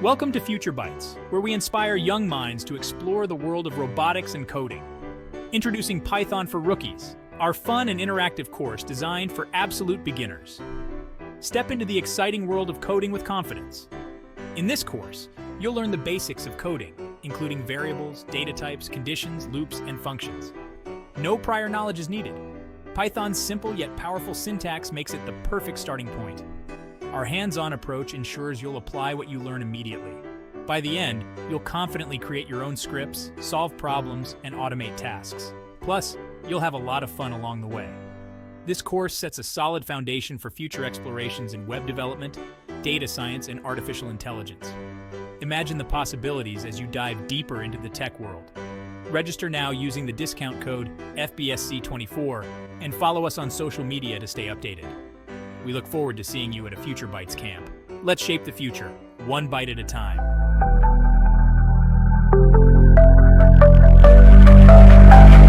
Welcome to Futurebytes, where we inspire young minds to explore the world of robotics and coding. Introducing Python for Rookies, our fun and interactive course designed for absolute beginners. Step into the exciting world of coding with confidence. In this course, you'll learn the basics of coding, including variables, data types, conditions, loops, and functions. No prior knowledge is needed. Python's simple yet powerful syntax makes it the perfect starting point. Our hands-on approach ensures you'll apply what you learn immediately. By the end, you'll confidently create your own scripts, solve problems, and automate tasks. Plus, you'll have a lot of fun along the way. This course sets a solid foundation for future explorations in web development, data science, and artificial intelligence. Imagine the possibilities as you dive deeper into the tech world. Register now using the discount code FBSC24 and follow us on social media to stay updated. We look forward to seeing you at a Futurebytes camp. Let's shape the future, one byte at a time.